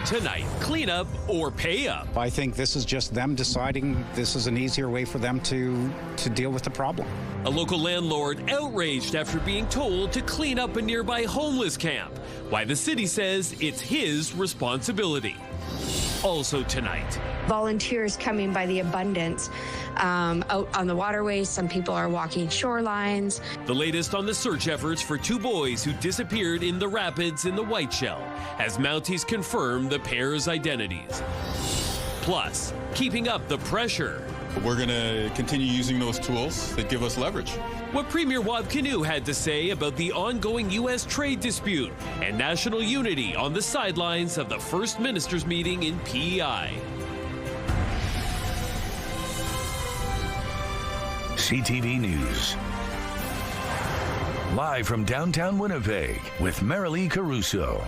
tonight. Clean up or pay up. I think this is just them deciding this is an easier way for them to deal with the problem. A local landlord outraged after being told to clean up a nearby homeless camp. Why the city says it's his responsibility. Also tonight. Volunteers coming by the abundance out on the waterways. Some people are walking shorelines. The latest on the search efforts for two boys who disappeared in the rapids in the Whiteshell, as Mounties confirm the pair's identities. Plus, keeping up the pressure. We're going to continue using those tools that give us leverage. What Premier Wab Kinew had to say about the ongoing U.S. trade dispute and national unity on the sidelines of the First Ministers' meeting in PEI. CTV News. Live from downtown Winnipeg with Marilee Caruso.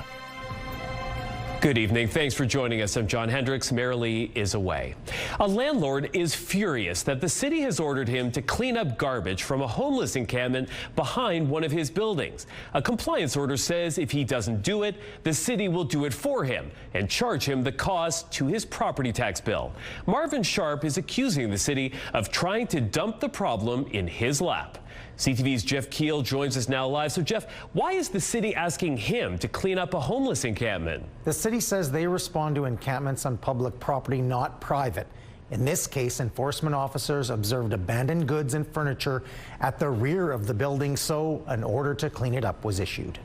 Good evening. Thanks for joining us. I'm John Hendricks. Marilee is away. A landlord is furious that the city has ordered him to clean up garbage from a homeless encampment behind one of his buildings. A compliance order says if he doesn't do it, the city will do it for him and charge him the cost to his property tax bill. Marvin Sharp is accusing the city of trying to dump the problem in his lap. CTV's Jeff Keel joins us now live. So, Jeff, why is the city asking him to clean up a homeless encampment? The city says they respond to encampments on public property, not private. In this case, enforcement officers observed abandoned goods and furniture at the rear of the building, so an order to clean it up was issued.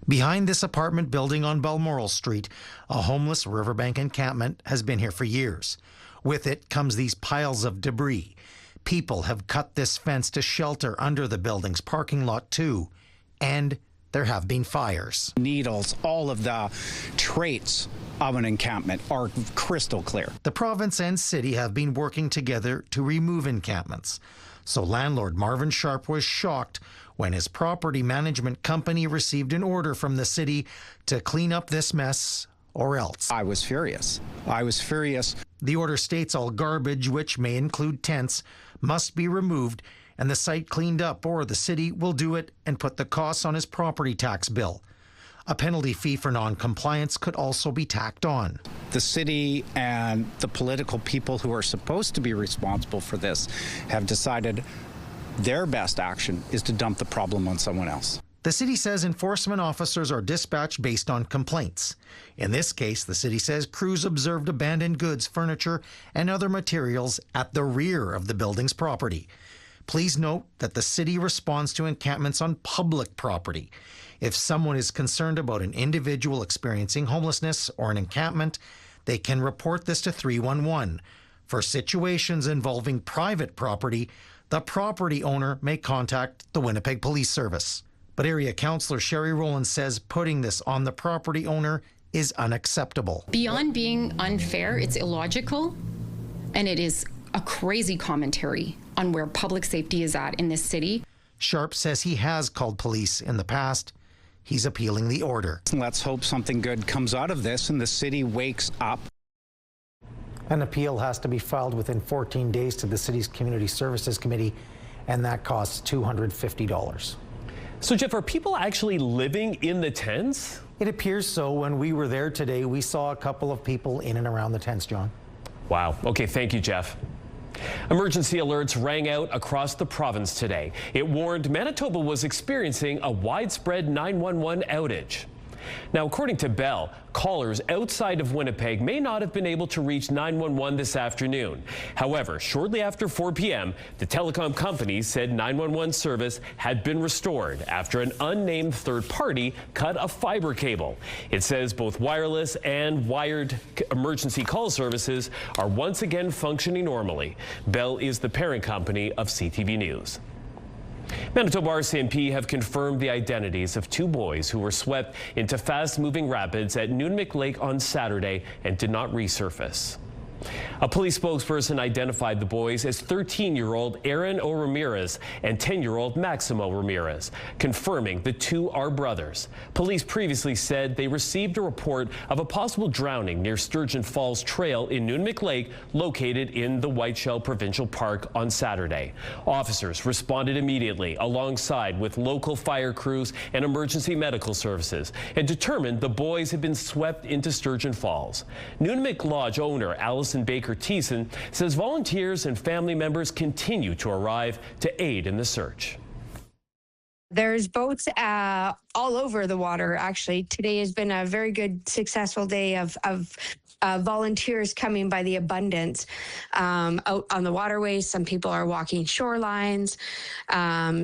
Behind this apartment building on Balmoral Street, a homeless riverbank encampment has been here for years. With it comes these piles of debris. People have cut this fence to shelter under the building's parking lot too, and there have been fires. Needles, all of the traits of an encampment are crystal clear. The province and city have been working together to remove encampments. So landlord Marvin Sharp was shocked when his property management company received an order from the city to clean up this mess or else. I was furious. The order states all garbage, which may include tents, must be removed and the site cleaned up, or the city will do it and put the costs on his property tax bill. A penalty fee for non-compliance could also be tacked on. The city and the political people who are supposed to be responsible for this have decided their best action is to dump the problem on someone else. The city says enforcement officers are dispatched based on complaints. In this case, the city says crews observed abandoned goods, furniture, and other materials at the rear of the building's property. Please note that the city responds to encampments on public property. If someone is concerned about an individual experiencing homelessness or an encampment, they can report this to 311. For situations involving private property, the property owner may contact the Winnipeg Police Service. But Area Councillor Sherry Rowland says putting this on the property owner is unacceptable. Beyond being unfair, it's illogical, and it is a crazy commentary on where public safety is at in this city. Sharp says he has called police in the past. He's appealing the order. Let's hope something good comes out of this and the city wakes up. An appeal has to be filed within 14 days to the city's Community Services Committee, and that costs $250. So, Jeff, are people actually living in the tents? It appears so. When we were there today, we saw a couple of people in and around the tents, John. Wow. Okay, thank you, Jeff. Emergency alerts rang out across the province today. It warned Manitoba was experiencing a widespread 911 outage. Now, according to Bell, callers outside of Winnipeg may not have been able to reach 911 this afternoon. However, shortly after 4 p.m., the telecom company said 911 service had been restored after an unnamed third party cut a fiber cable. It says both wireless and wired emergency call services are once again functioning normally. Bell is the parent company of CTV News. Manitoba RCMP have confirmed the identities of two boys who were swept into fast-moving rapids at Nunavik Lake on Saturday and did not resurface. A police spokesperson identified the boys as 13-year-old Aaron O. Ramirez and 10-year-old Maximo Ramirez, confirming the two are brothers. Police previously said they received a report of a possible drowning near Sturgeon Falls Trail in Nunavik Lake, located in the Whiteshell Provincial Park on Saturday. Officers responded immediately alongside with local fire crews and emergency medical services and determined the boys had been swept into Sturgeon Falls. Nunavik Lodge owner Allison Baker Thiessen says volunteers and family members continue to arrive to aid in the search. There's boats all over the water, actually. Today has been a very good, successful day of volunteers coming by the abundance out on the waterways. Some people are walking shorelines.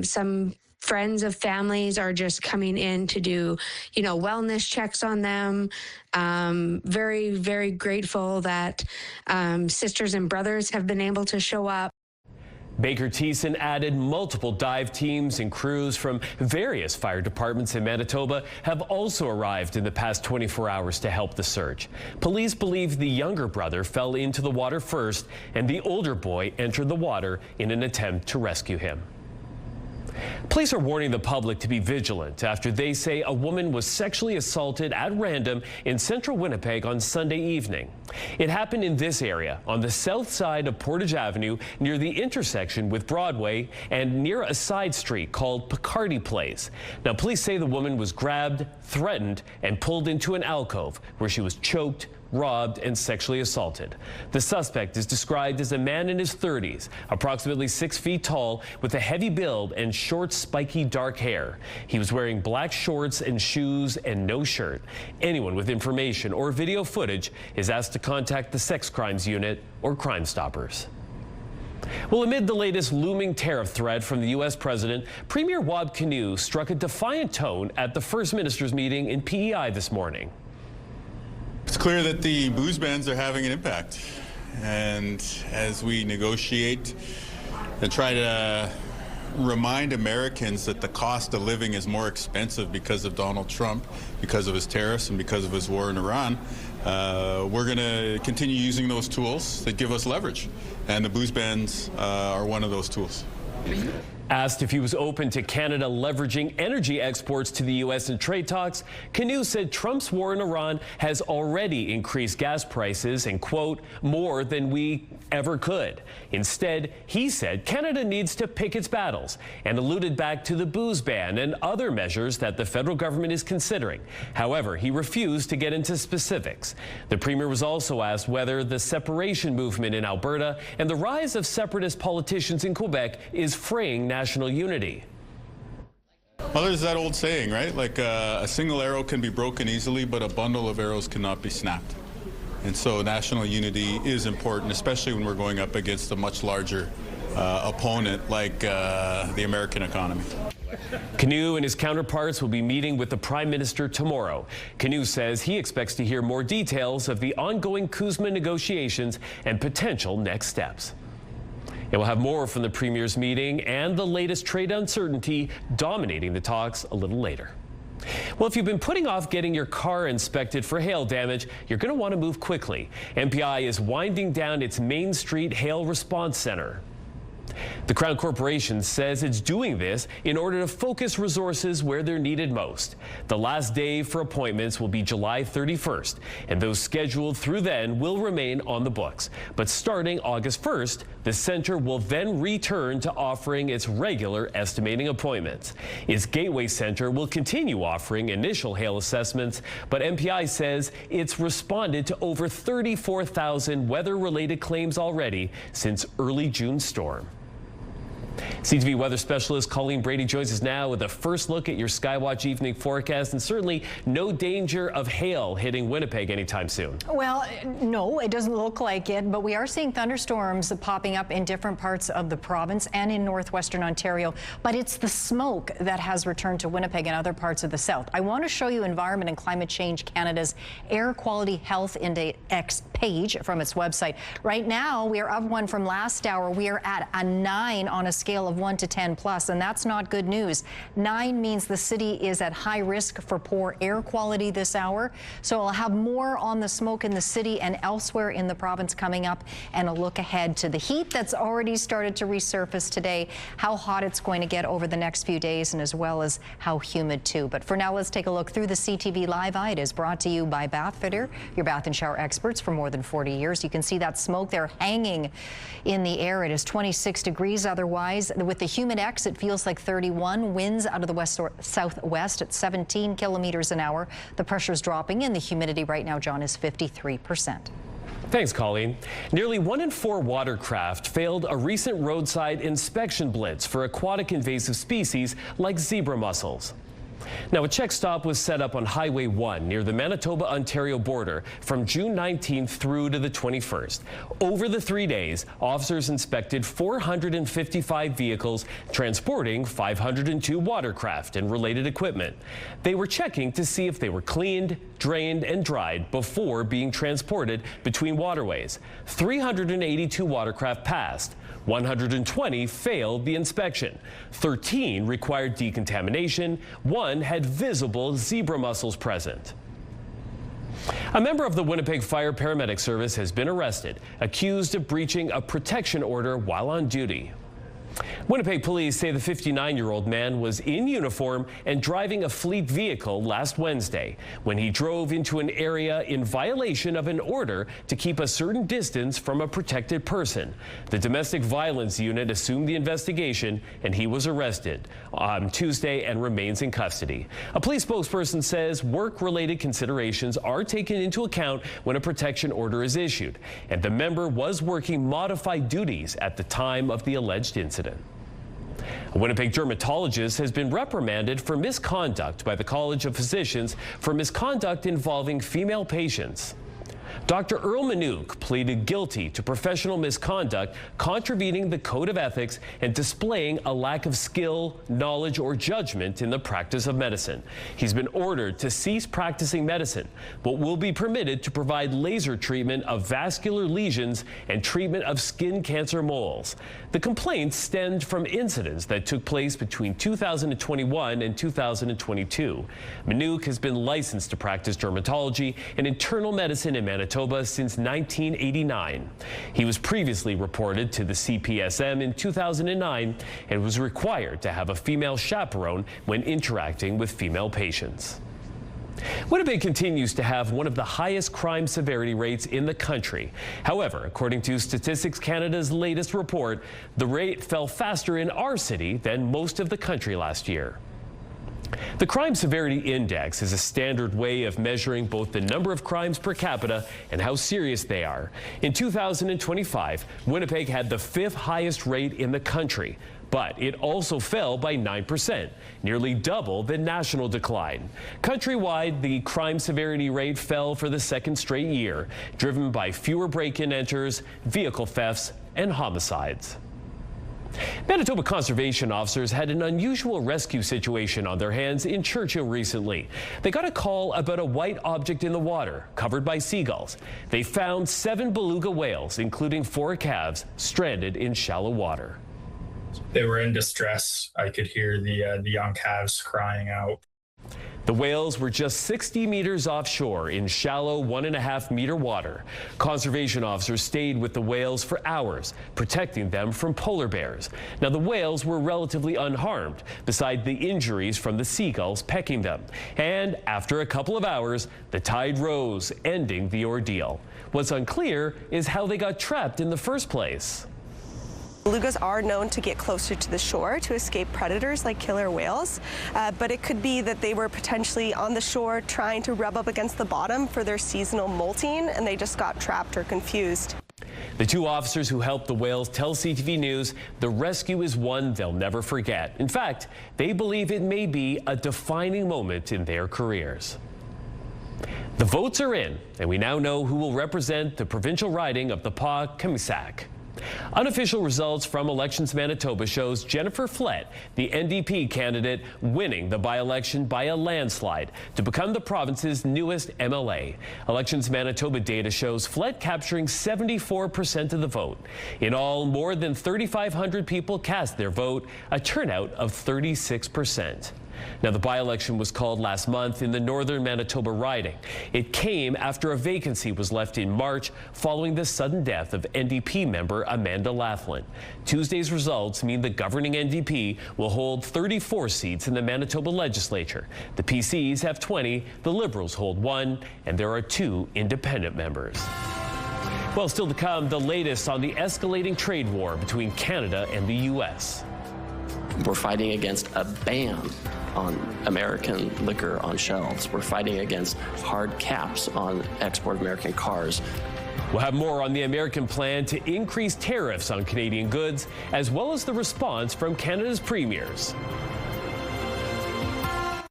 Some friends of families are just coming in to do, wellness checks on them. Very, very grateful that sisters and brothers have been able to show up. Baker Thiessen added multiple dive teams and crews from various fire departments in Manitoba have also arrived in the past 24 hours to help the search. Police believe the younger brother fell into the water first and the older boy entered the water in an attempt to rescue him. Police are warning the public to be vigilant after they say a woman was sexually assaulted at random in central Winnipeg on Sunday evening. It happened in this area on the south side of Portage Avenue near the intersection with Broadway and near a side street called Picardy Place. Now, police say the woman was grabbed, threatened, and pulled into an alcove where she was choked, robbed, and sexually assaulted. The suspect is described as a man in his 30s, approximately 6 feet tall, with a heavy build and short, spiky, dark hair. He was wearing black shorts and shoes and no shirt. Anyone with information or video footage is asked to contact the Sex Crimes Unit or Crime Stoppers. Well, amid the latest looming tariff threat from the U.S. President, Premier Wab Kinew struck a defiant tone at the First Minister's meeting in PEI this morning. It's clear that the booze bans are having an impact. And as we negotiate and try to remind Americans that the cost of living is more expensive because of Donald Trump, because of his tariffs, and because of his war in Iran, we're going to continue using those tools that give us leverage. And the booze bans are one of those tools. Asked if he was open to Canada leveraging energy exports to the U.S. in trade talks, Kinew said Trump's war in Iran has already increased gas prices and, quote, more than we ever could. Instead, he said Canada needs to pick its battles and alluded back to the booze ban and other measures that the federal government is considering. However, he refused to get into specifics. The premier was also asked whether the separation movement in Alberta and the rise of separatist politicians in Quebec is fraying national unity. Well, there's that old saying, right? Like a single arrow can be broken easily, but a bundle of arrows cannot be snapped. And so national unity is important, especially when we're going up against a much larger opponent like the American economy. Kinew and his counterparts will be meeting with the Prime Minister tomorrow. Kinew says he expects to hear more details of the ongoing CUSMA negotiations and potential next steps. And we'll have more from the Premier's meeting and the latest trade uncertainty dominating the talks a little later. Well, if you've been putting off getting your car inspected for hail damage, you're going to want to move quickly. MPI is winding down its Main Street Hail Response Center. The Crown Corporation says it's doing this in order to focus resources where they're needed most. The last day for appointments will be July 31st, and those scheduled through then will remain on the books. But starting August 1st, the center will then return to offering its regular estimating appointments. Its Gateway Center will continue offering initial hail assessments, but MPI says it's responded to over 34,000 weather-related claims already since early June storm. CTV weather specialist Colleen Brady joins us now with a first look at your Skywatch evening forecast, and certainly no danger of hail hitting Winnipeg anytime soon. Well, no, it doesn't look like it, but we are seeing thunderstorms popping up in different parts of the province and in northwestern Ontario. But it's the smoke that has returned to Winnipeg and other parts of the south. I want to show you Environment and Climate Change Canada's Air Quality Health Index page from its website. Right now, we are up one from last hour. We are at a 9 on a scale scale of 1 to 10 plus, and that's not good news. 9 means the city is at high risk for poor air quality this hour. So I'll have more on the smoke in the city and elsewhere in the province coming up, and a look ahead to the heat that's already started to resurface today, how hot it's going to get over the next few days, and as well as how humid too. But for now, let's take a look through the CTV Live Eye. It is brought to you by Bath Fitter, your bath and shower experts for more than 40 years. You can see that smoke there hanging in the air. It is 26 degrees otherwise. With the Humidex, it feels like 31. Winds out of the west or southwest at 17 kilometers an hour. The pressure's dropping, and the humidity right now, John, is 53%. Thanks, Colleen. Nearly 1 in 4 watercraft failed a recent roadside inspection blitz for aquatic invasive species like zebra mussels. Now, a check stop was set up on Highway 1 near the Manitoba-Ontario border from June 19th through to the 21st. Over the 3 days, officers inspected 455 vehicles transporting 502 watercraft and related equipment. They were checking to see if they were cleaned, drained, and dried before being transported between waterways. 382 watercraft passed. 120 failed the inspection. 13 required decontamination. 1 had visible zebra mussels present. A member of the Winnipeg Fire Paramedic Service has been arrested, accused of breaching a protection order while on duty. Winnipeg police say the 59-year-old man was in uniform and driving a fleet vehicle last Wednesday when he drove into an area in violation of an order to keep a certain distance from a protected person. The domestic violence unit assumed the investigation, and he was arrested on Tuesday and remains in custody. A police spokesperson says work-related considerations are taken into account when a protection order is issued, and the member was working modified duties at the time of the alleged incident. A Winnipeg dermatologist has been reprimanded for misconduct by the College of Physicians for misconduct involving female patients. Dr. Earl Manouk pleaded guilty to professional misconduct, contravening the code of ethics and displaying a lack of skill, knowledge, or judgment in the practice of medicine. He's been ordered to cease practicing medicine, but will be permitted to provide laser treatment of vascular lesions and treatment of skin cancer moles. The complaints stemmed from incidents that took place between 2021 and 2022. Manouk has been licensed to practice dermatology and internal medicine in Manitoba since 1989. He was previously reported to the CPSM in 2009 and was required to have a female chaperone when interacting with female patients. Winnipeg continues to have one of the highest crime severity rates in the country. However, according to Statistics Canada's latest report, the rate fell faster in our city than most of the country last year. The Crime Severity Index is a standard way of measuring both the number of crimes per capita and how serious they are. In 2025, Winnipeg had the 5th highest rate in the country, but it also fell by 9%, nearly double the national decline. Countrywide, the crime severity rate fell for the 2nd straight year, driven by fewer break-in enters, vehicle thefts, and homicides. Manitoba conservation officers had an unusual rescue situation on their hands in Churchill recently. They got a call about a white object in the water, covered by seagulls. They found 7 beluga whales, including 4 calves, stranded in shallow water. They were in distress. I could hear the young calves crying out. The whales were just 60 meters offshore in shallow 1.5-meter water. Conservation officers stayed with the whales for hours, protecting them from polar bears. Now, the whales were relatively unharmed, beside the injuries from the seagulls pecking them. And after a couple of hours, the tide rose, ending the ordeal. What's unclear is how they got trapped in the first place. Belugas are known to get closer to the shore to escape predators like killer whales, but it could be that they were potentially on the shore trying to rub up against the bottom for their seasonal molting, and they just got trapped or confused. The 2 officers who helped the whales tell CTV News the rescue is one they'll never forget. In fact, they believe it may be a defining moment in their careers. The votes are in, and we now know who will represent the provincial riding of the Pas-Kamisak. Unofficial results from Elections Manitoba shows Jennifer Flett, the NDP candidate, winning the by-election by a landslide to become the province's newest MLA. Elections Manitoba data shows Flett capturing 74% of the vote. In all, more than 3,500 people cast their vote, a turnout of 36%. Now, the by-election was called last month in the northern Manitoba riding. It came after a vacancy was left in March following the sudden death of NDP member Amanda Laughlin. Tuesday's results mean the governing NDP will hold 34 seats in the Manitoba legislature. The PCs have 20, the Liberals hold 1, and there are 2 independent members. Well, still to come, the latest on the escalating trade war between Canada and the U.S. We're fighting against a ban on American liquor on shelves. We're fighting against hard caps on export American cars. We'll have more on the American plan to increase tariffs on Canadian goods, as well as the response from Canada's premiers.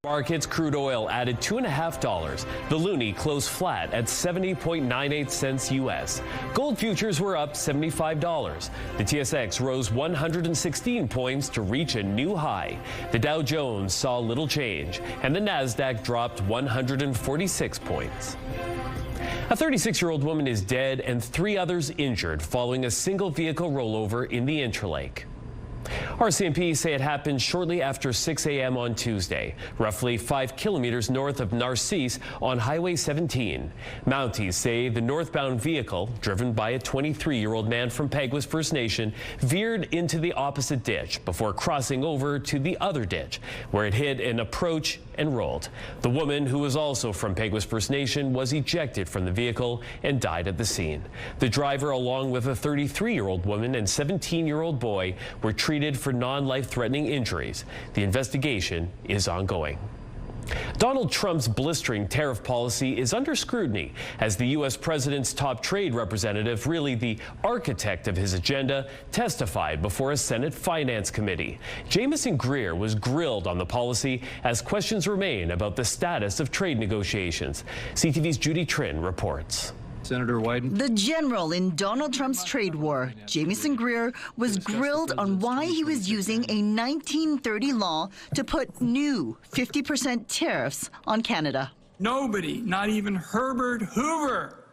Markets, crude oil added $2.50. The loonie closed flat at 70.98 cents U.S. Gold futures were up $75. The TSX rose 116 points to reach a new high. The Dow Jones saw little change, and the Nasdaq dropped 146 points. A 36-year-old woman is dead and 3 others injured following a single vehicle rollover in the Interlake. RCMP say it happened shortly after 6 a.m. on Tuesday, roughly 5 kilometers north of Narcisse on Highway 17. Mounties say the northbound vehicle, driven by a 23-year-old man from Peguis First Nation, veered into the opposite ditch before crossing over to the other ditch, where it hit an approach and rolled. The woman, who was also from Peguis First Nation, was ejected from the vehicle and died at the scene. The driver, along with a 33-year-old woman and 17-year-old boy, were treated for non-life-threatening injuries. The investigation is ongoing. Donald Trump's blistering tariff policy is under scrutiny as the U.S. president's top trade representative, really the architect of his agenda, testified before a Senate Finance Committee. Jamieson Greer was grilled on the policy as questions remain about the status of trade negotiations. CTV's Judy Trinh reports. Senator Wyden. The general in Donald Trump's trade war, Jamieson Greer, was grilled on why he was using a 1930 law to put new 50% tariffs on Canada. Nobody, not even Herbert Hoover,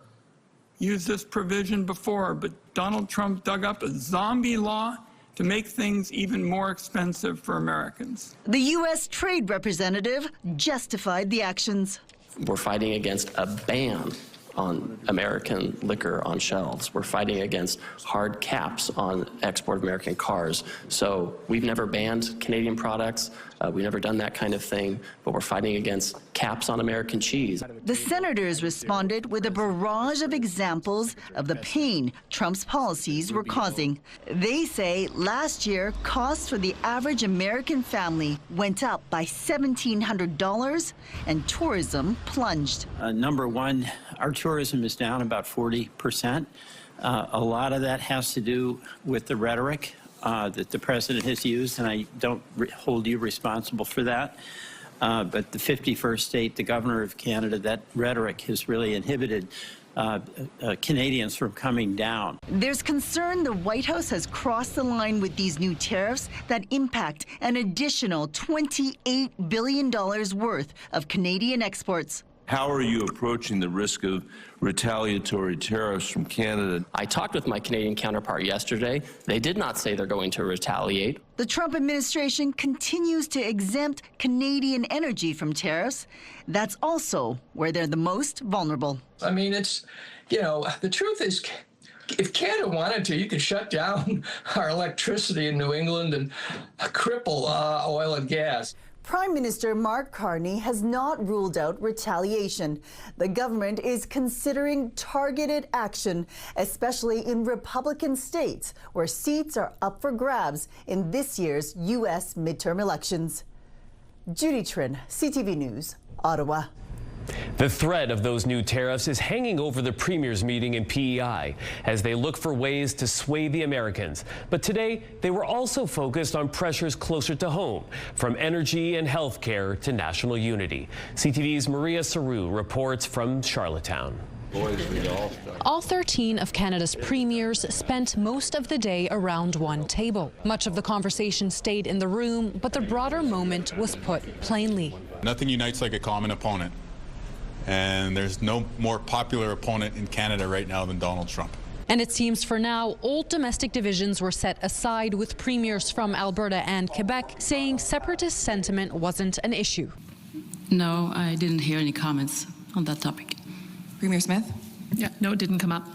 used this provision before, but Donald Trump dug up a zombie law to make things even more expensive for Americans. The U.S. trade representative justified the actions. We're fighting against a ban on American liquor on shelves. We're fighting against hard caps on export American cars. So we've never banned Canadian products. We've never done that kind of thing, but we're fighting against caps on American cheese. The senators responded with a barrage of examples of the pain Trump's policies were causing. They say last year, costs for the average American family went up by $1,700 and tourism plunged. Number one, our tourism is down about 40%. A lot of that has to do with the rhetoric that the president has used, and I don't hold you responsible for that. But the 51st state, the governor of Canada, that rhetoric has really inhibited Canadians from coming down. There's concern the White House has crossed the line with these new tariffs that impact an additional $28 billion worth of Canadian exports. How are you approaching the risk of retaliatory tariffs from Canada? I talked with my Canadian counterpart yesterday. They did not say they're going to retaliate. The Trump administration continues to exempt Canadian energy from tariffs. That's also where they're the most vulnerable. I mean, it's, you know, the truth is, if Canada wanted to, you could shut down our electricity in New England and cripple oil and gas. Prime Minister Mark Carney has not ruled out retaliation. The government is considering targeted action, especially in Republican states where seats are up for grabs in this year's U.S. midterm elections. Judy Trinh, CTV News, Ottawa. The threat of those new tariffs is hanging over the Premier's meeting in PEI as they look for ways to sway the Americans. But today, they were also focused on pressures closer to home, from energy and health care to national unity. CTV's Maria Saru reports from Charlottetown. All 13 of Canada's premiers spent most of the day around one table. Much of the conversation stayed in the room, but the broader moment was put plainly. Nothing unites like a common opponent. And there's no more popular opponent in Canada right now than Donald Trump. And it seems for now, old domestic divisions were set aside, with premiers from Alberta and Quebec saying separatist sentiment wasn't an issue. No, I didn't hear any comments on that topic. Premier Smith? Yeah, no, it didn't come up.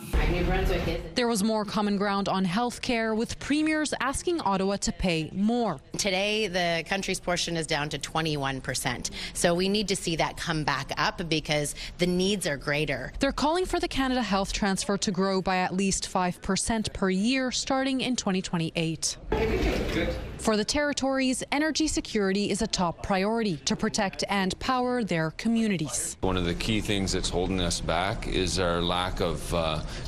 There was more common ground on health care, with premiers asking Ottawa to pay more. Today, the country's portion is down to 21%. So we need to see that come back up because the needs are greater. They're calling for the Canada Health Transfer to grow by at least 5% per year starting in 2028. For the territories, energy security is a top priority to protect and power their communities. One of the key things that's holding us back is our lack of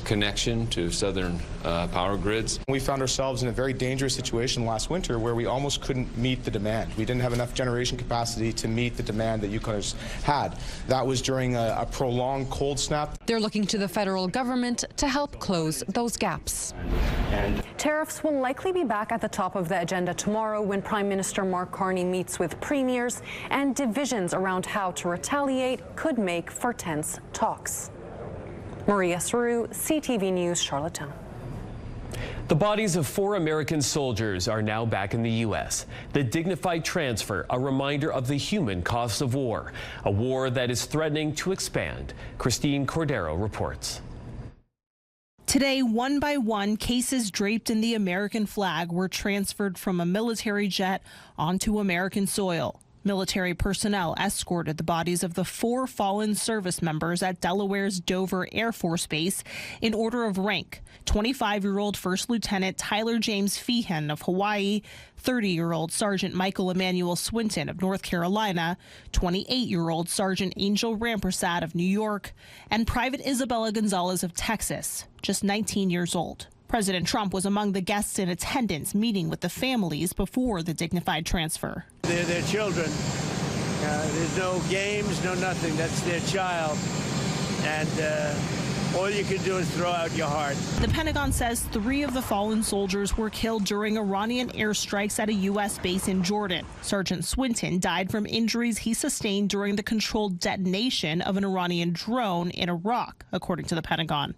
connection to southern power grids. We found ourselves in a very dangerous situation last winter where we almost couldn't meet the demand. We didn't have enough generation capacity to meet the demand that Yukoners had. That was during a prolonged cold snap. They're looking to the federal government to help close those gaps. Tariffs will likely be back at the top of the agenda tomorrow when Prime Minister Mark Carney meets with premiers, and divisions around how to retaliate could make for tense talks. Maria Saru, CTV News, Charlottetown. The bodies of 4 American soldiers are now back in the U.S. The dignified transfer, a reminder of the human cost of war, a war that is threatening to expand. Christine Cordero reports. Today, one by one, cases draped in the American flag were transferred from a military jet onto American soil. Military personnel escorted the bodies of the 4 fallen service members at Delaware's Dover Air Force Base in order of rank. 25-year-old First Lieutenant Tyler James Feehan of Hawaii, 30-year-old Sergeant Michael Emmanuel Swinton of North Carolina, 28-year-old Sergeant Angel Rampersad of New York, and Private Isabella Gonzalez of Texas, just 19 years old. President Trump was among the guests in attendance meeting with the families before the dignified transfer. They're children. There's no games, no nothing. That's their child. And all you can do is throw out your heart. The Pentagon says 3 of the fallen soldiers were killed during Iranian airstrikes at a U.S. base in Jordan. Sergeant Swinton died from injuries he sustained during the controlled detonation of an Iranian drone in Iraq, according to the Pentagon.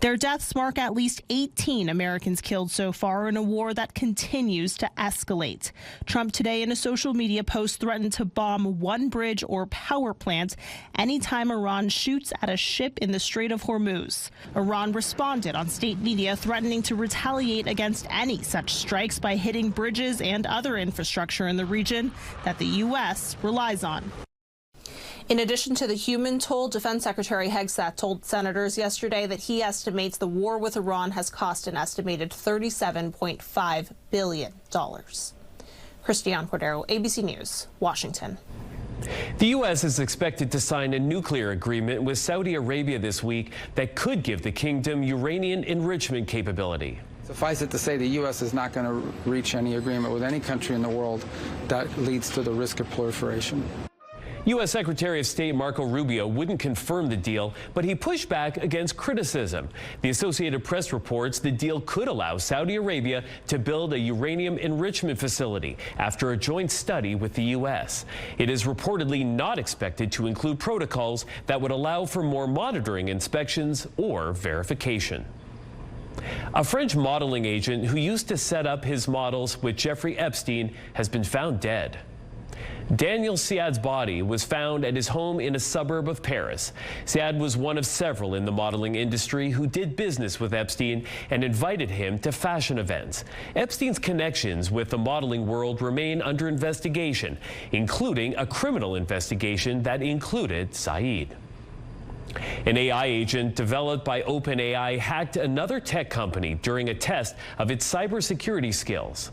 Their deaths mark at least 18 Americans killed so far in a war that continues to escalate. Trump today in a social media post threatened to bomb one bridge or power plant anytime Iran shoots at a ship in the Strait of Hormuz. Iran responded on state media, threatening to retaliate against any such strikes by hitting bridges and other infrastructure in the region that the U.S. relies on. In addition to the human toll, Defense Secretary Hegseth told senators yesterday that he estimates the war with Iran has cost an estimated $37.5 billion. Christiane Cordero, ABC News, Washington. The U.S. is expected to sign a nuclear agreement with Saudi Arabia this week that could give the kingdom uranium enrichment capability. Suffice it to say, the U.S. is not going to reach any agreement with any country in the world that leads to the risk of proliferation. U.S. Secretary of State Marco Rubio wouldn't confirm the deal, but he pushed back against criticism. The Associated Press reports the deal could allow Saudi Arabia to build a uranium enrichment facility after a joint study with the U.S. It is reportedly not expected to include protocols that would allow for more monitoring, inspections, or verification. A French modeling agent who used to set up his models with Jeffrey Epstein has been found dead. Daniel Siad's body was found at his home in a suburb of Paris. Siad was one of several in the modeling industry who did business with Epstein and invited him to fashion events. Epstein's connections with the modeling world remain under investigation, including a criminal investigation that included Said. An AI agent developed by OpenAI hacked another tech company during a test of its cybersecurity skills.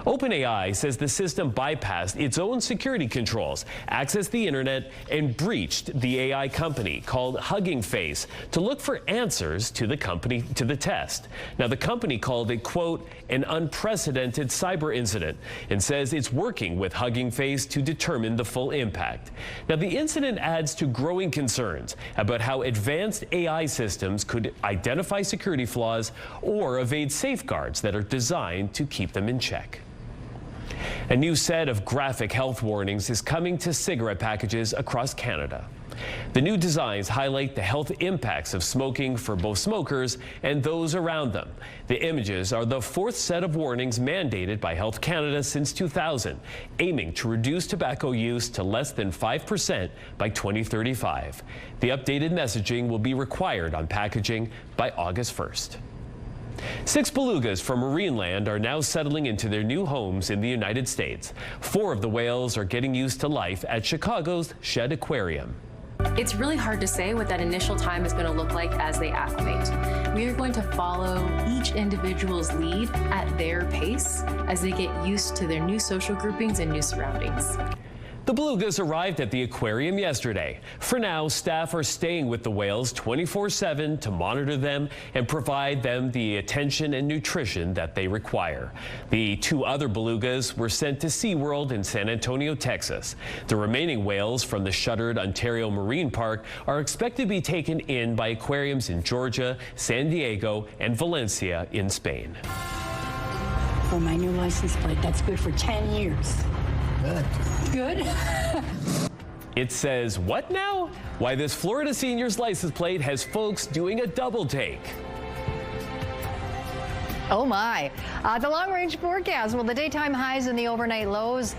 OpenAI says the system bypassed its own security controls, accessed the internet, and breached the AI company called Hugging Face to look for answers to the test. Now, the company called it, quote, an unprecedented cyber incident, and says it's working with Hugging Face to determine the full impact. Now, the incident adds to growing concerns about how advanced AI systems could identify security flaws or evade safeguards that are designed to keep them in check. A new set of graphic health warnings is coming to cigarette packages across Canada. The new designs highlight the health impacts of smoking for both smokers and those around them. The images are the fourth set of warnings mandated by Health Canada since 2000, aiming to reduce tobacco use to less than 5% by 2035. The updated messaging will be required on packaging by August 1st. 6 belugas from Marineland are now settling into their new homes in the United States. 4 of the whales are getting used to life at Chicago's Shed Aquarium. It's really hard to say what that initial time is going to look like as they acclimate. We are going to follow each individual's lead at their pace as they get used to their new social groupings and new surroundings. The belugas arrived at the aquarium yesterday. For now, staff are staying with the whales 24/7 to monitor them and provide them the attention and nutrition that they require. The 2 other belugas were sent to SeaWorld in San Antonio, Texas. The remaining whales from the shuttered Ontario Marine Park are expected to be taken in by aquariums in Georgia, San Diego, and Valencia in Spain. For my new license plate, that's good for 10 years. Good. It says what now? Why, this Florida senior's license plate has folks doing a double take. Oh my. The long-range forecast, well, the daytime highs and the overnight lows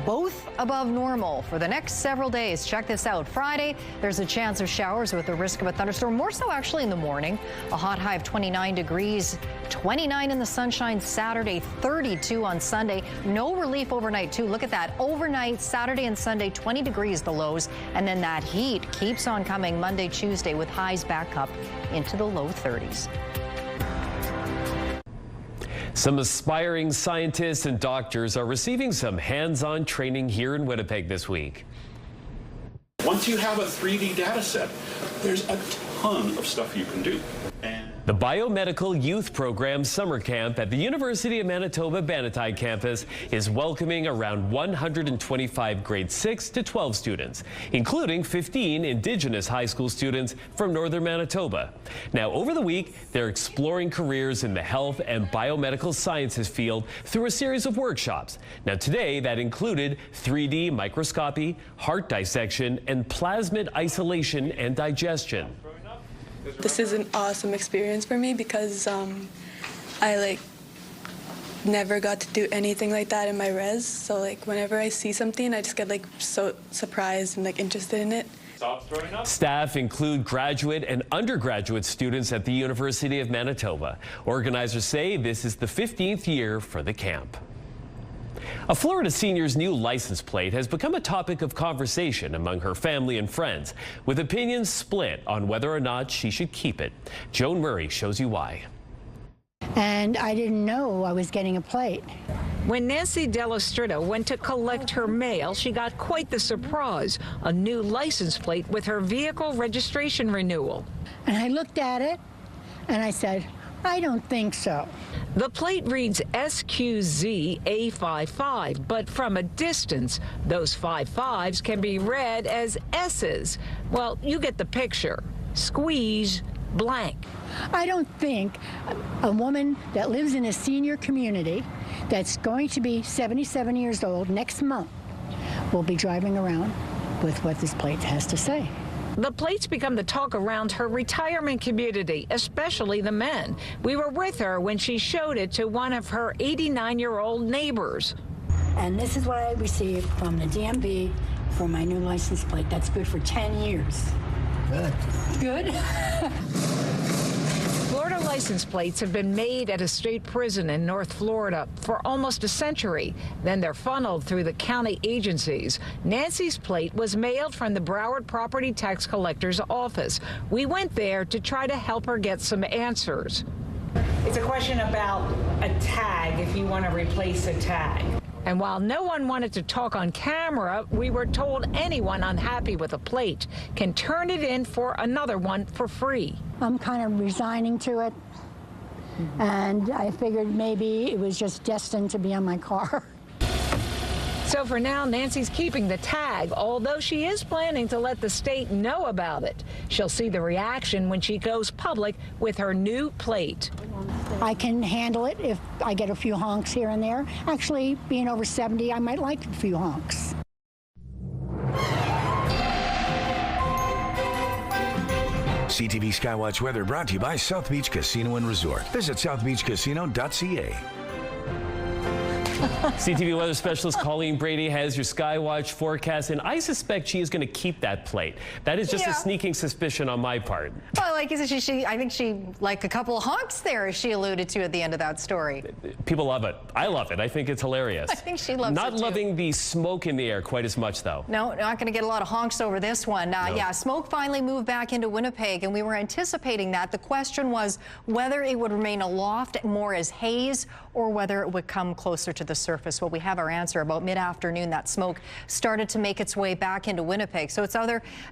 both above normal for the next several days. Check this out. Friday, there's a chance of showers with the risk of a thunderstorm, more so actually in the morning. A hot high of 29 degrees, 29 in the sunshine Saturday, 32 on Sunday. No relief overnight, too. Look at that. Overnight, Saturday and Sunday, 20 degrees the lows. And then that heat keeps on coming Monday, Tuesday with highs back up into the low 30s. Some aspiring scientists and doctors are receiving some hands-on training here in Winnipeg this week. Once you have a 3D data set, there's a ton of stuff you can do. The Biomedical Youth Program Summer Camp at the University of Manitoba Bannatyne campus is welcoming around 125 grade 6 to 12 students, including 15 Indigenous high school students from northern Manitoba. Now, over the week, they're exploring careers in the health and biomedical sciences field through a series of workshops. Now, today, that included 3D microscopy, heart dissection, and plasmid isolation and digestion. This is an awesome experience for me because I never got to do anything like that in my res. So whenever I see something, I just get so surprised and interested in it. Staff include graduate and undergraduate students at the University of Manitoba. Organizers say this is the 15th year for the camp. A Florida senior's new license plate has become a topic of conversation among her family and friends, with opinions split on whether or not she should keep it. Joan Murray shows you why. And I didn't know I was getting a plate. When Nancy Delastrita went to collect her mail, she got quite the surprise, a new license plate with her vehicle registration renewal. And I looked at it and I said, I don't think so. The plate reads SQZ-A55, but from a distance, those 55s can be read as S's. Well, you get the picture. Squeeze blank. I don't think a woman that lives in a senior community that's going to be 77 years old next month will be driving around with what this plate has to say. The plates become the talk around her retirement community, especially the men. We were with her when she showed it to one of her 89-year-old neighbors. And this is what I received from the DMV for my new license plate. That's good for 10 years. Good. Good? Florida license plates have been made at a state prison in North Florida for almost a century. Then they're funneled through the county agencies. Nancy's plate was mailed from the Broward Property Tax Collector's office. We went there to try to help her get some answers. It's a question about a tag, if you want to replace a tag. And while no one wanted to talk on camera, we were told anyone unhappy with a plate can turn it in for another one for free. I'm kind of resigning to it, and I figured maybe it was just destined to be on my car. So for now, Nancy's keeping the tag, although she is planning to let the state know about it. She'll see the reaction when she goes public with her new plate. I can handle it if I get a few honks here and there. Actually, being over 70, I might like a few honks. CTV Skywatch weather brought to you by South Beach Casino and Resort. Visit southbeachcasino.ca. CTV weather specialist Colleen Brady has your Skywatch forecast, and I suspect she is going to keep that plate. That is just a sneaking suspicion on my part. Well, like I think she like a couple of honks there, as she alluded to at the end of that story. People love it. I love it. I think it's hilarious. I think she loves it Not too. loving the smoke in the air quite as much, though. No, not going to get a lot of honks over this one. No. Yeah, smoke finally moved back into Winnipeg, and we were anticipating that. The question was whether it would remain aloft more as haze or whether it would come closer to the surface. Well, we have our answer. About mid-afternoon, that smoke started to make its way back into Winnipeg. So it's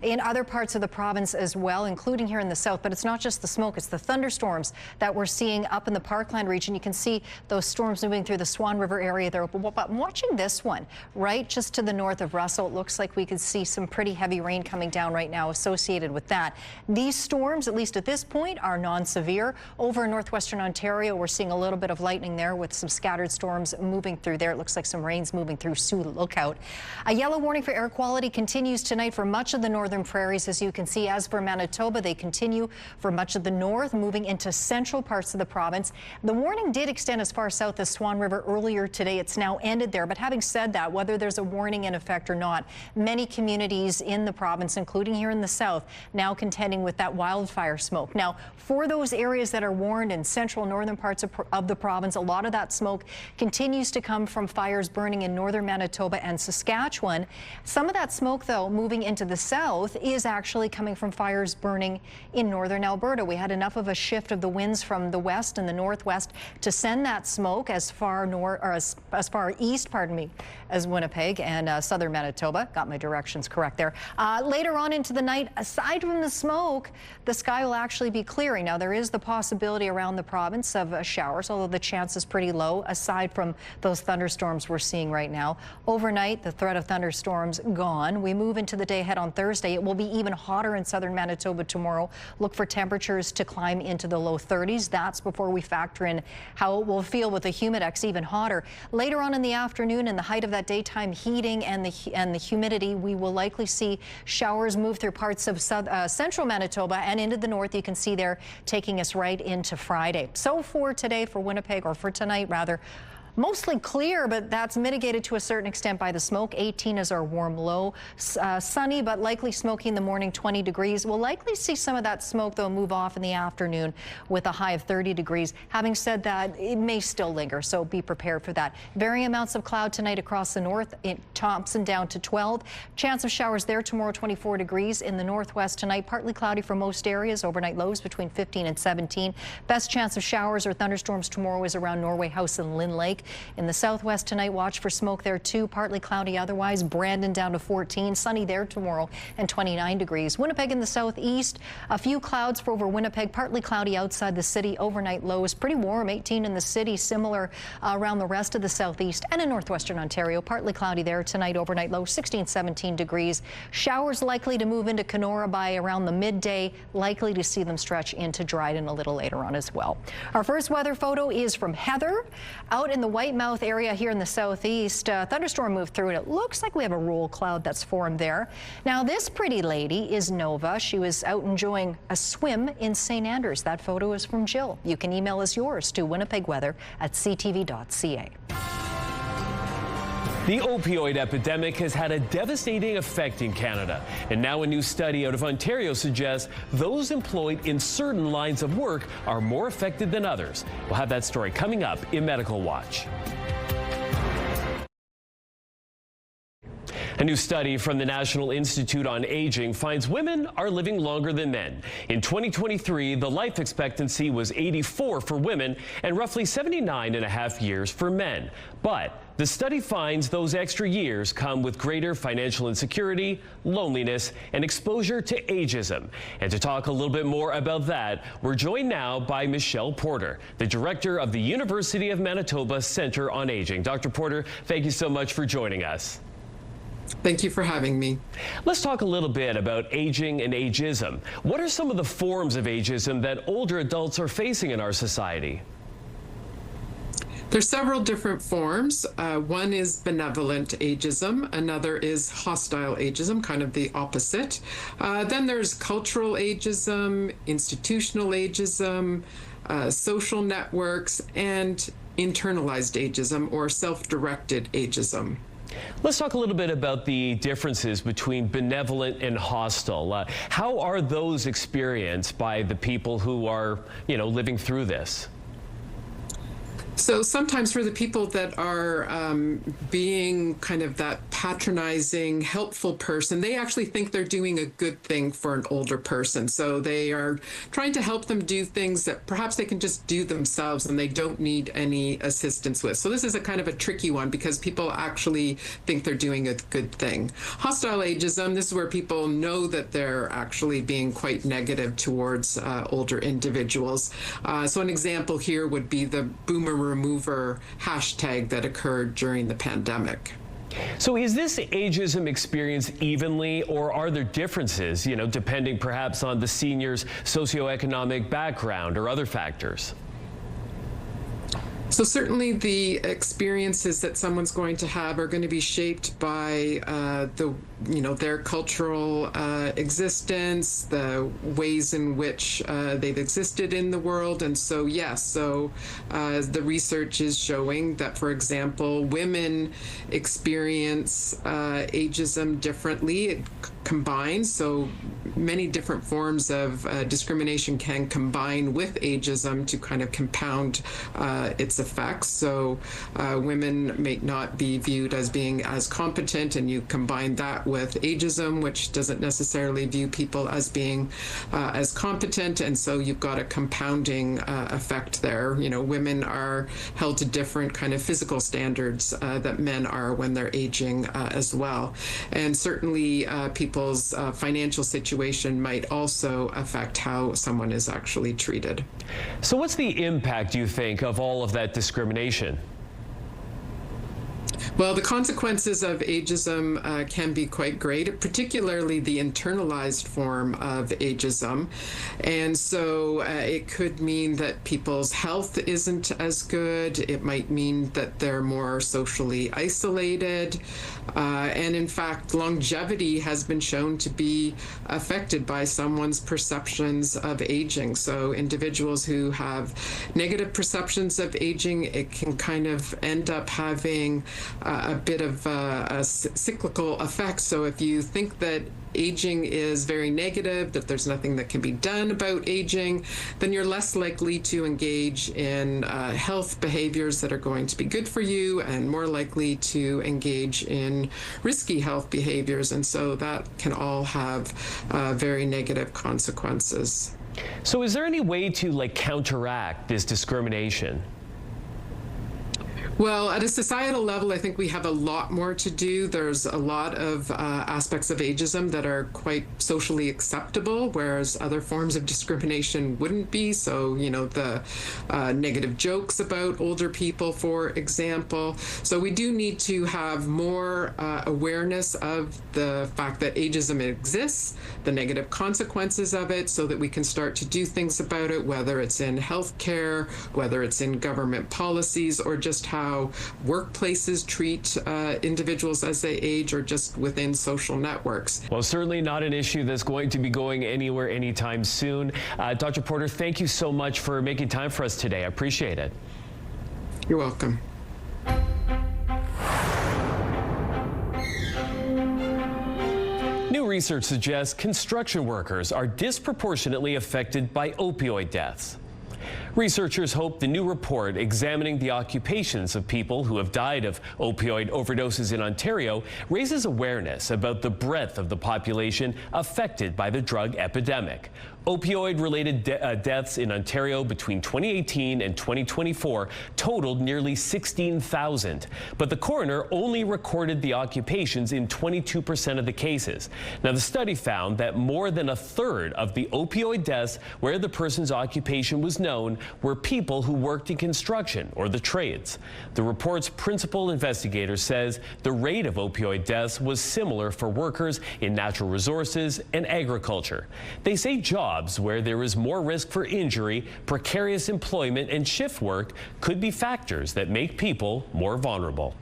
in other parts of the province as well, including here in the south. But it's not just the smoke, it's the thunderstorms that we're seeing up in the Parkland region. You can see those storms moving through the Swan River area there. But I'm watching this one right just to the north of Russell. It looks like we could see some pretty heavy rain coming down right now associated with that. These storms, at least at this point, are non-severe. Over in northwestern Ontario, we're seeing a little bit of lightning there with some scattered storms moving through there. It looks like some rain's moving through Sioux Lookout. A yellow warning for air quality continues tonight for much of the northern prairies. As you can see, as for Manitoba, they continue for much of the north, moving into central parts of the province. The warning did extend as far south as Swan River earlier today. It's now ended there. But having said that, whether there's a warning in effect or not, many communities in the province, including here in the south, now contending with that wildfire smoke. Now, for those areas that are warned in central northern parts of the province, a lot of that smoke continues to come from fires burning in northern Manitoba and Saskatchewan. Some of that smoke, though, moving into the south is actually coming from fires burning in northern Alberta. We had enough of a shift of the winds from the west and the northwest to send that smoke as far north or as far east, as Winnipeg and southern Manitoba. Got my directions correct there. Later on into the night, aside from the smoke, the sky will actually be clearing. Now, there is the possibility around the province of showers, although the chance is pretty low, aside from those thunderstorms we're seeing right now. Overnight, the threat of thunderstorms gone. We move into the day ahead on Thursday. It will be even hotter in southern Manitoba tomorrow. Look for temperatures to climb into the low 30s. That's before we factor in how it will feel with the humidex even hotter. Later on in the afternoon, in the height of that daytime heating and the humidity, we will likely see showers move through parts of central Manitoba and into the north. You can see there taking us right into Friday. So for today, for Winnipeg, or for tonight rather, mostly clear, but that's mitigated to a certain extent by the smoke. 18 is our warm low. Sunny, but likely smoky in the morning, 20 degrees. We'll likely see some of that smoke, though, move off in the afternoon with a high of 30 degrees. Having said that, it may still linger, so be prepared for that. Varying amounts of cloud tonight across the north. In Thompson down to 12. Chance of showers there tomorrow, 24 degrees. In the northwest tonight, partly cloudy for most areas. Overnight lows between 15 and 17. Best chance of showers or thunderstorms tomorrow is around Norway House and Lynn Lake. In the southwest tonight, watch for smoke there too. Partly cloudy otherwise. Brandon down to 14. Sunny there tomorrow and 29 degrees. Winnipeg in the southeast, a few clouds for over Winnipeg. Partly cloudy outside the city. Overnight lows pretty warm. 18 in the city. Similar around the rest of the southeast and in northwestern Ontario. Partly cloudy there tonight. Overnight low 16, 17 degrees. Showers likely to move into Kenora by around the midday. Likely to see them stretch into Dryden a little later on as well. Our first weather photo is from Heather out in the Whitemouth area here in the southeast. Thunderstorm moved through, and it looks like we have a roll cloud that's formed there. Now, this pretty lady is Nova. She was out enjoying a swim in St. Andrews. That photo is from Jill. You can email us yours to winnipegweather@ctv.ca. The opioid epidemic has had a devastating effect in Canada, and now a new study out of Ontario suggests those employed in certain lines of work are more affected than others. We'll have that story coming up in Medical Watch. A new study from the National Institute on Aging finds women are living longer than men. In 2023, the life expectancy was 84 for women and roughly 79.5 years for men. But the study finds those extra years come with greater financial insecurity, loneliness, and exposure to ageism. And to talk a little bit more about that, we're joined now by Michelle Porter, the director of the University of Manitoba Centre on Aging. Dr. Porter, thank you so much for joining us. Thank you for having me. Let's talk a little bit about aging and ageism. What are some of the forms of ageism that older adults are facing in our society? There's several different forms. One is benevolent ageism. Another is hostile ageism, kind of the opposite. Then there's cultural ageism, institutional ageism, social networks, and internalized ageism or self-directed ageism. Let's talk a little bit about the differences between benevolent and hostile. How are those experienced by the people who are, living through this? So sometimes for the people that are being kind of that patronizing, helpful person, they actually think they're doing a good thing for an older person. So they are trying to help them do things that perhaps they can just do themselves and they don't need any assistance with. So this is a kind of a tricky one because people actually think they're doing a good thing. Hostile ageism, this is where people know that they're actually being quite negative towards older individuals. So an example here would be the boomer remover hashtag that occurred during the pandemic. So is this ageism experienced evenly, or are there differences, depending perhaps on the senior's socioeconomic background or other factors? So certainly the experiences that someone's going to have are going to be shaped by their cultural existence, the ways in which they've existed in the world. And so, yes, the research is showing that, for example, women experience ageism differently. It combines, so many different forms of discrimination can combine with ageism to kind of compound its effects. So women may not be viewed as being as competent, and you combine that with ageism, which doesn't necessarily view people as being as competent, and so you've got a compounding effect there. Women are held to different kind of physical standards that men are when they're aging as well. And certainly people's financial situation might also affect how someone is actually treated. So what's the impact, do you think, of all of that discrimination? Well, the consequences of ageism can be quite great, particularly the internalized form of ageism. And so it could mean that people's health isn't as good. It might mean that they're more socially isolated. And in fact, longevity has been shown to be affected by someone's perceptions of aging. So individuals who have negative perceptions of aging, it can kind of end up having a bit of a cyclical effect. So if you think that aging is very negative, that there's nothing that can be done about aging, then you're less likely to engage in health behaviors that are going to be good for you, and more likely to engage in risky health behaviors. And so that can all have very negative consequences. So is there any way to counteract this discrimination? Well, at a societal level, I think we have a lot more to do. There's a lot of aspects of ageism that are quite socially acceptable, whereas other forms of discrimination wouldn't be. So, the negative jokes about older people, for example. So we do need to have more awareness of the fact that ageism exists, the negative consequences of it, so that we can start to do things about it, whether it's in healthcare, whether it's in government policies, or just how workplaces treat individuals as they age, or just within social networks. Well, certainly not an issue that's going to be going anywhere anytime soon. Dr. Porter, thank you so much for making time for us today. I appreciate it. You're welcome. New research suggests construction workers are disproportionately affected by opioid deaths. Researchers hope the new report examining the occupations of people who have died of opioid overdoses in Ontario raises awareness about the breadth of the population affected by the drug epidemic. Opioid-related deaths in Ontario between 2018 and 2024 totaled nearly 16,000, but the coroner only recorded the occupations in 22% of the cases. Now, the study found that more than a third of the opioid deaths where the person's occupation was known were people who worked in construction or the trades. The report's principal investigator says the rate of opioid deaths was similar for workers in natural resources and agriculture. They say jobs where there is more risk for injury, precarious employment, and shift work could be factors that make people more vulnerable.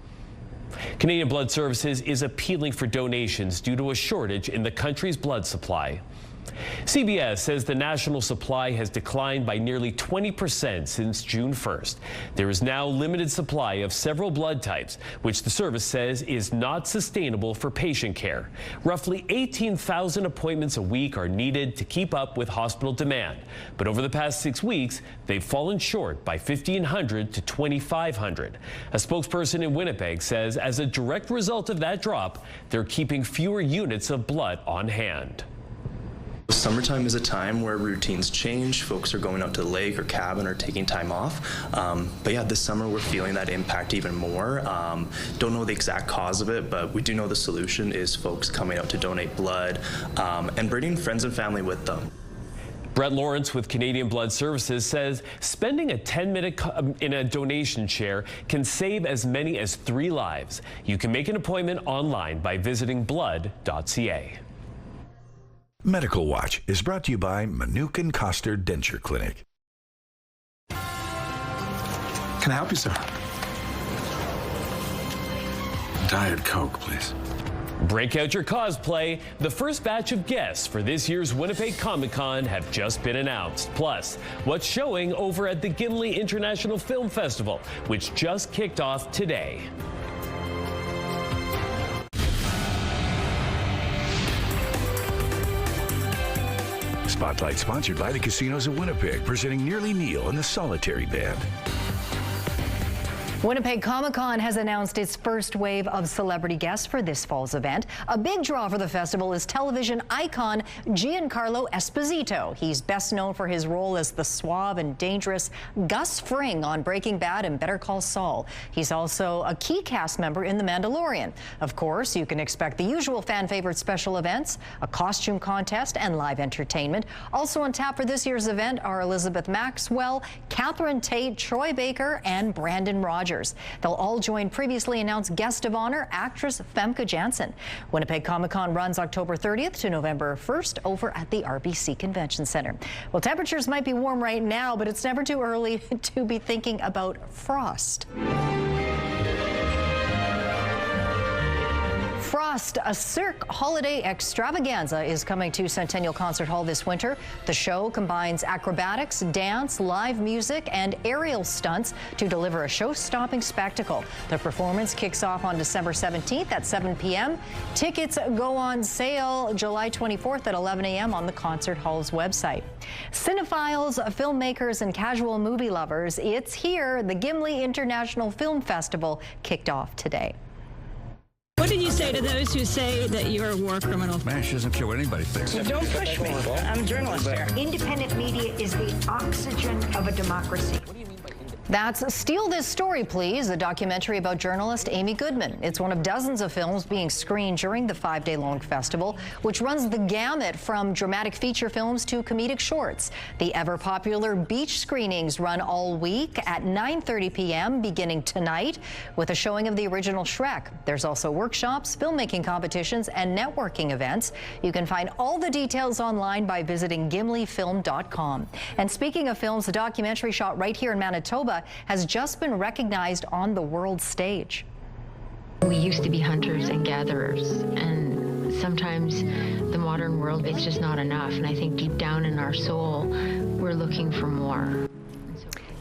Canadian Blood Services is appealing for donations due to a shortage in the country's blood supply. CBS says the national supply has declined by nearly 20% since June 1st. There is now limited supply of several blood types, which the service says is not sustainable for patient care. Roughly 18,000 appointments a week are needed to keep up with hospital demand. But over the past 6 weeks, they've fallen short by 1,500 to 2,500. A spokesperson in Winnipeg says as a direct result of that drop, they're keeping fewer units of blood on hand. Summertime is a time where routines change. Folks are going out to the lake or cabin or taking time off. But yeah, this summer we're feeling that impact even more. Don't know the exact cause of it, but we do know the solution is folks coming out to donate blood and bringing friends and family with them. Brett Lawrence with Canadian Blood Services says spending a 10-minute in a donation chair can save as many as 3 lives. You can make an appointment online by visiting blood.ca. Medical Watch is brought to you by Manukin Koster Denture Clinic. Can I help you, sir? Diet Coke, please. Break out your cosplay. The first batch of guests for this year's Winnipeg Comic-Con have just been announced. Plus, what's showing over at the Gimli International Film Festival, which just kicked off today. Spotlight sponsored by the Casinos of Winnipeg, presenting Nearly Neil and the Solitary Band. Winnipeg Comic-Con has announced its first wave of celebrity guests for this fall's event. A big draw for the festival is television icon Giancarlo Esposito. He's best known for his role as the suave and dangerous Gus Fring on Breaking Bad and Better Call Saul. He's also a key cast member in The Mandalorian. Of course, you can expect the usual fan-favorite special events, a costume contest, and live entertainment. Also on tap for this year's event are Elizabeth Maxwell, Catherine Tate, Troy Baker, and Brandon Rogers. They'll all join previously announced guest of honor, actress Femke Janssen. Winnipeg Comic-Con runs October 30th to November 1st over at the RBC Convention Center. Well, temperatures might be warm right now, but it's never too early to be thinking about frost. Frost, a Cirque holiday extravaganza, is coming to Centennial Concert Hall this winter. The show combines acrobatics, dance, live music, and aerial stunts to deliver a show-stopping spectacle. The performance kicks off on December 17th at 7 p.m. Tickets go on sale July 24th at 11 a.m. on the Concert Hall's website. Cinephiles, filmmakers, and casual movie lovers, it's here. The Gimli International Film Festival kicked off today. What did you say to those who say that you're a war criminal? MASH doesn't care what anybody thinks. Well, don't push me. I'm a journalist here. Independent media is the oxygen of a democracy. That's Steal This Story, Please, a documentary about journalist Amy Goodman. It's one of dozens of films being screened during the 5-day-long festival, which runs the gamut from dramatic feature films to comedic shorts. The ever-popular beach screenings run all week at 9:30 p.m. beginning tonight with a showing of the original Shrek. There's also workshops, filmmaking competitions, and networking events. You can find all the details online by visiting gimlifilm.com. And speaking of films, the documentary shot right here in Manitoba has just been recognized on the world stage. We used to be hunters and gatherers, and sometimes the modern world, it's just not enough. And I think deep down in our soul, we're looking for more.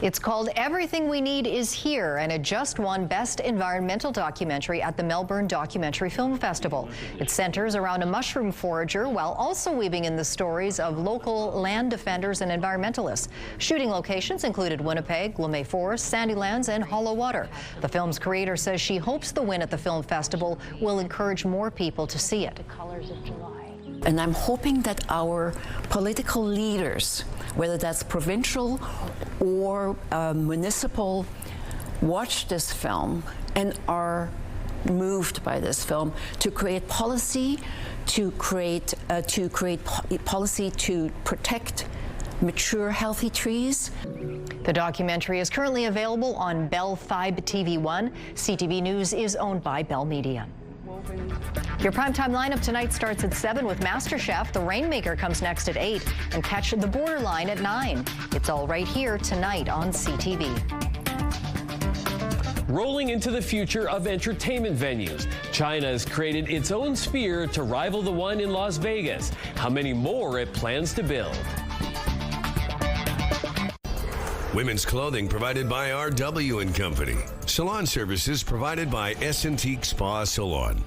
It's called Everything We Need Is Here, and it just won Best Environmental Documentary at the Melbourne Documentary Film Festival. It centers around a mushroom forager while also weaving in the stories of local land defenders and environmentalists. Shooting locations included Winnipeg, Lemay Forest, Sandylands, and Hollow Water. The film's creator says she hopes the win at the film festival will encourage more people to see it. And I'm hoping that our political leaders, whether that's provincial or municipal, watch this film and are moved by this film to create policy, to create policy to protect mature, healthy trees. The documentary is currently available on Bell 5 TV1. CTV News is owned by Bell Media. Your primetime lineup tonight starts at 7 with MasterChef. The Rainmaker comes next at 8, and catch The Borderline at 9. It's all right here tonight on CTV. Rolling into the future of entertainment venues, China has created its own sphere to rival the one in Las Vegas. How many more it plans to build? Women's clothing provided by RW & Company. Salon services provided by S&T Spa Salon.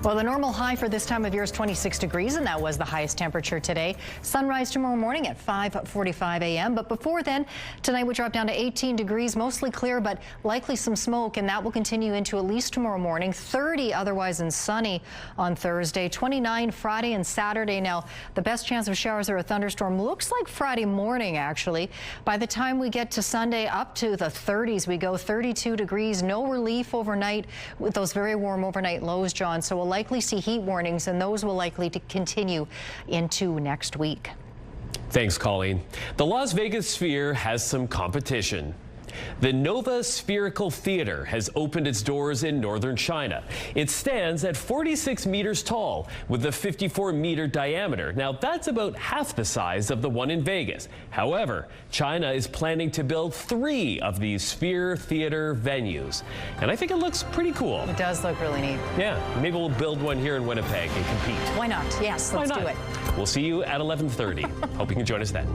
Well, the normal high for this time of year is 26 degrees, and that was the highest temperature today. Sunrise tomorrow morning at 5:45 a.m. But before then, tonight we drop down to 18 degrees, mostly clear, but likely some smoke, and that will continue into at least tomorrow morning. 30 otherwise and sunny on Thursday, 29 Friday and Saturday. Now, the best chance of showers or a thunderstorm looks like Friday morning, actually. By the time we get to Sunday, up to the 30s, we go 32 degrees. No relief overnight with those very warm overnight lows, John. So we'll likely see heat warnings, and those will likely to continue into next week. Thanks, Colleen. The Las Vegas Sphere has some competition. The Nova Spherical Theater has opened its doors in northern China. It stands at 46 meters tall with a 54-meter diameter. Now, that's about half the size of the one in Vegas. However, China is planning to build 3 of these Sphere Theater venues. And I think it looks pretty cool. It does look really neat. Yeah, maybe we'll build one here in Winnipeg and compete. Why not? Yes, let's do it. We'll see you at 11:30. Hope you can join us then.